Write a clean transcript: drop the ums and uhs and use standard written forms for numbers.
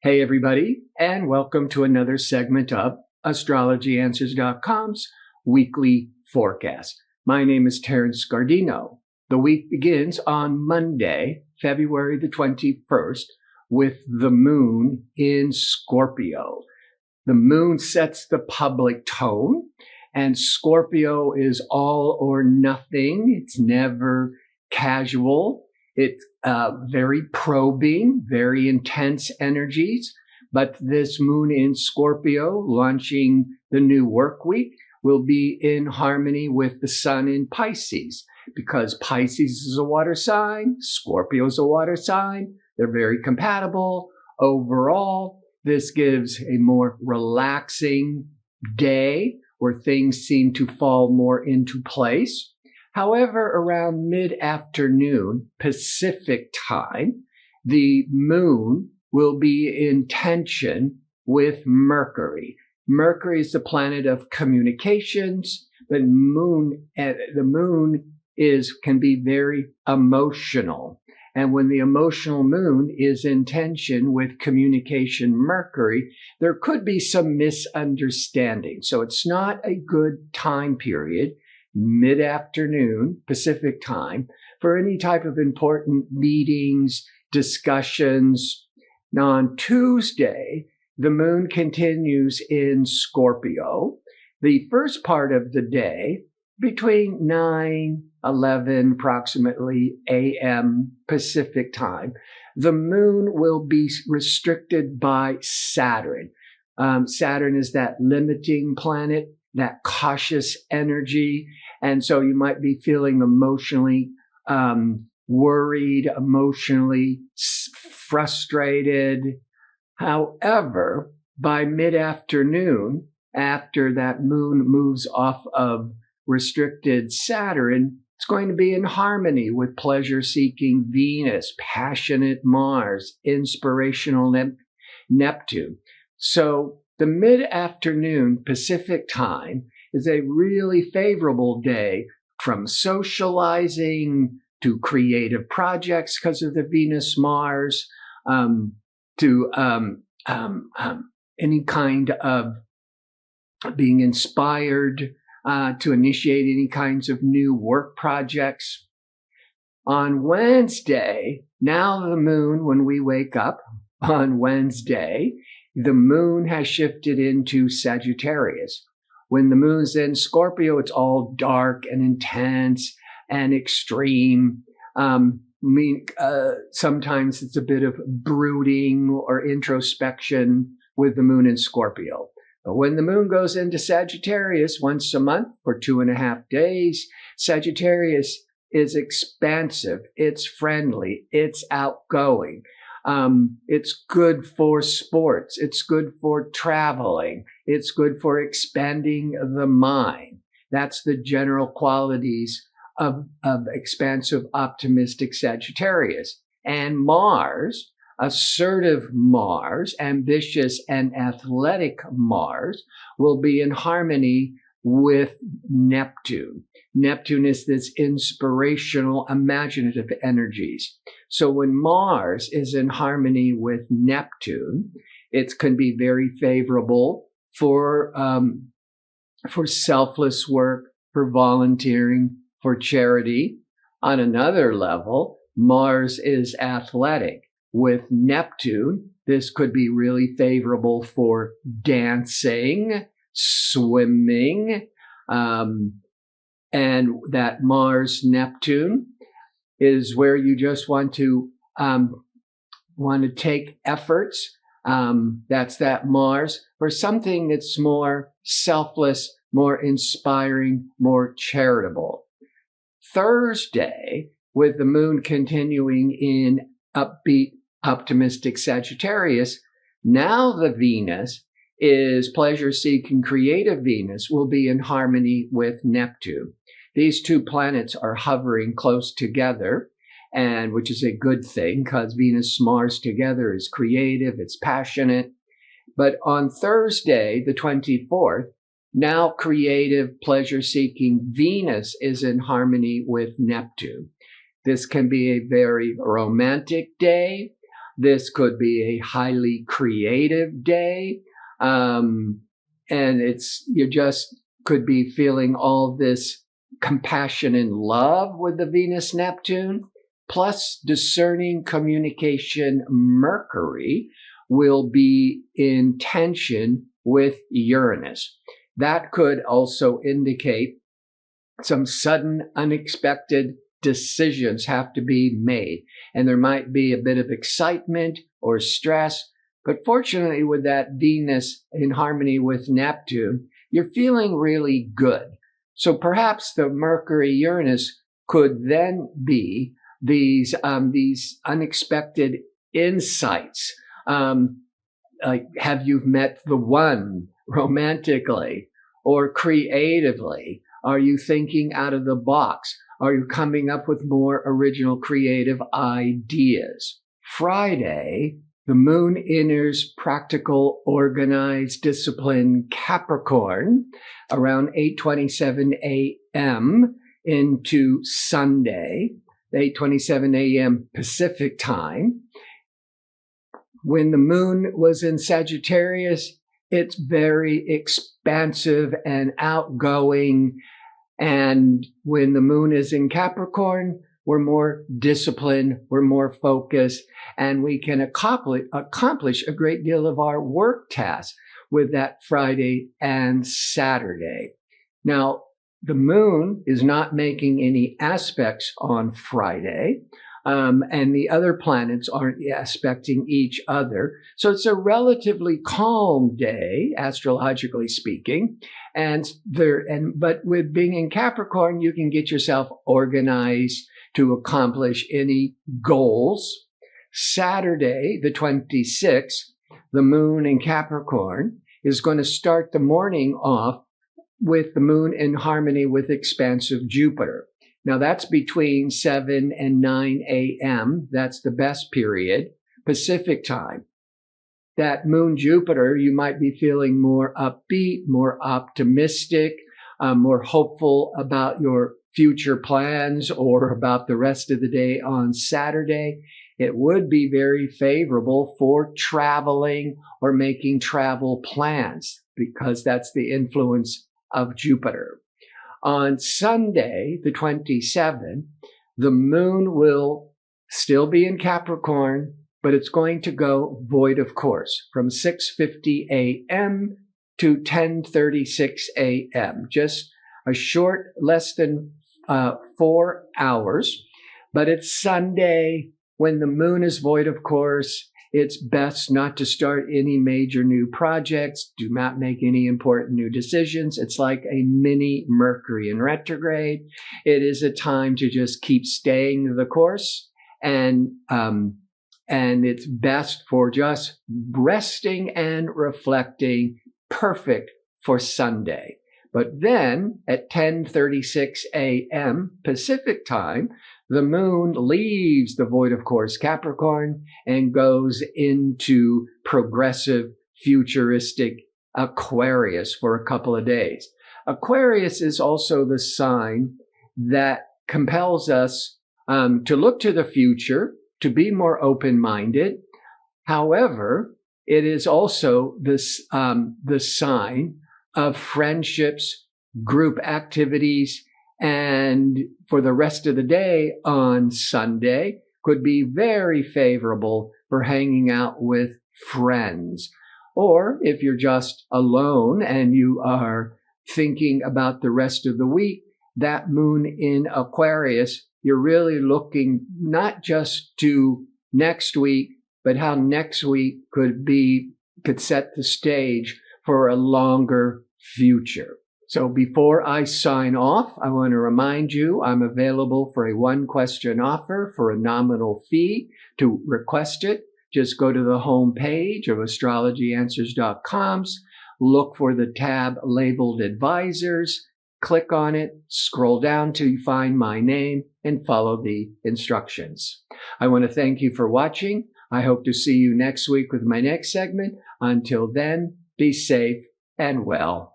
Hey, everybody, and welcome to another segment of AstrologyAnswers.com's weekly forecast. My name is Terence. The week begins on Monday, February the 21st, with the moon in Scorpio. The moon sets the public tone, and Scorpio is all or nothing. It's never casual. It's very probing, very intense energies. But this moon in Scorpio, launching the new work week, will be in harmony with the sun in Pisces, because Pisces is a water sign, Scorpio is a water sign. They're very compatible. Overall, this gives a more relaxing day where things seem to fall more into place. However, around mid-afternoon Pacific time, the moon will be in tension with Mercury. Mercury is the planet of communications, but the moon can be very emotional. And when the emotional moon is in tension with communication Mercury, there could be some misunderstanding. So it's not a good time period, mid-afternoon Pacific time, for any type of important meetings, discussions. Now on Tuesday, the moon continues in Scorpio. The first part of the day, between 9:11 approximately a.m. Pacific time, the moon will be restricted by Saturn. Saturn is that limiting planet, that cautious energy. And so you might be feeling emotionally worried, emotionally frustrated. However, by mid-afternoon, after that moon moves off of restricted Saturn, it's going to be in harmony with pleasure-seeking Venus, passionate Mars, inspirational Neptune. So the mid-afternoon Pacific time is a really favorable day from socializing to creative projects because of the Venus-Mars, to any kind of being inspired to initiate any kinds of new work projects. On Wednesday, now the moon, when we wake up on Wednesday, the moon has shifted into Sagittarius. When the moon's in Scorpio, it's all dark and intense and extreme. Sometimes it's a bit of brooding or introspection with the moon in Scorpio. But when the moon goes into Sagittarius once a month for 2.5 days, Sagittarius is expansive, it's friendly, it's outgoing. It's good for sports. It's good for traveling. It's good for expanding the mind. That's the general qualities of expansive, optimistic Sagittarius. And Mars, assertive Mars, ambitious and athletic Mars, will be in harmony with Neptune. Neptune is this inspirational, imaginative energies. So when Mars is in harmony with Neptune, it can be very favorable for selfless work, for volunteering, for charity. On another level, Mars is athletic. With Neptune, this could be really favorable for dancing, swimming, and that Mars-Neptune is where you just want to take efforts. That's that Mars for something that's more selfless, more inspiring, more charitable. Thursday, with the moon continuing in upbeat, optimistic Sagittarius, now the Venus is pleasure-seeking, creative Venus will be in harmony with Neptune. These two planets are hovering close together, and which is a good thing because Venus-Mars together is creative, it's passionate. But on Thursday, the 24th, now creative, pleasure-seeking Venus is in harmony with Neptune. This can be a very romantic day. This could be a highly creative day. And you just could be feeling all this compassion and love with the Venus Neptune, plus discerning communication Mercury will be in tension with Uranus. That could also indicate some sudden, unexpected decisions have to be made. And there might be a bit of excitement or stress. But fortunately, with that Venus in harmony with Neptune, you're feeling really good. So perhaps the Mercury-Uranus could then be these unexpected insights. Like, have you met the one romantically or creatively? Are you thinking out of the box? Are you coming up with more original creative ideas? Friday, the moon enters practical, organized, disciplined Capricorn around 8:27 a.m. into Sunday, 8:27 a.m. Pacific time. When the moon was in Sagittarius, it's very expansive and outgoing. And when the moon is in Capricorn, we're more disciplined, we're more focused, and we can accomplish a great deal of our work tasks with that Friday and Saturday. Now, the moon is not making any aspects on Friday. And the other planets aren't aspecting each other. So it's a relatively calm day, astrologically speaking. But with being in Capricorn, you can get yourself organized to accomplish any goals. Saturday, the 26th, the moon in Capricorn is going to start the morning off with the moon in harmony with expansive Jupiter. Now, that's between 7 and 9 a.m. That's the best period, Pacific time. That moon Jupiter, you might be feeling more upbeat, more optimistic, more hopeful about your future plans or about the rest of the day on Saturday. It would be very favorable for traveling or making travel plans because that's the influence of Jupiter. On Sunday, the 27th, the moon will still be in Capricorn, but it's going to go void of course from 6:50 a.m. to 10:36 a.m. Just a short, less than 4 hours. But it's Sunday. When the moon is void of course, it's best not to start any major new projects. Do not make any important new decisions. It's like a mini Mercury in retrograde. It is a time to just keep staying the course. And it's best for just resting and reflecting. Perfect for Sunday. But then at 10:36 a.m. Pacific time, the moon leaves the void of course Capricorn and goes into progressive, futuristic Aquarius for a couple of days. Aquarius is also the sign that compels us to look to the future, to be more open-minded. However, it is also the sign of friendships, group activities, and for the rest of the day on Sunday could be very favorable for hanging out with friends. Or if you're just alone and you are thinking about the rest of the week, that moon in Aquarius, you're really looking not just to next week, but how next week could set the stage for a longer future. So before I sign off, I want to remind you I'm available for a one-question offer for a nominal fee. To request it, just go to the home page of astrologyanswers.com, look for the tab labeled Advisors, click on it, scroll down till you find my name, and follow the instructions. I want to thank you for watching. I hope to see you next week with my next segment. Until then, be safe and well.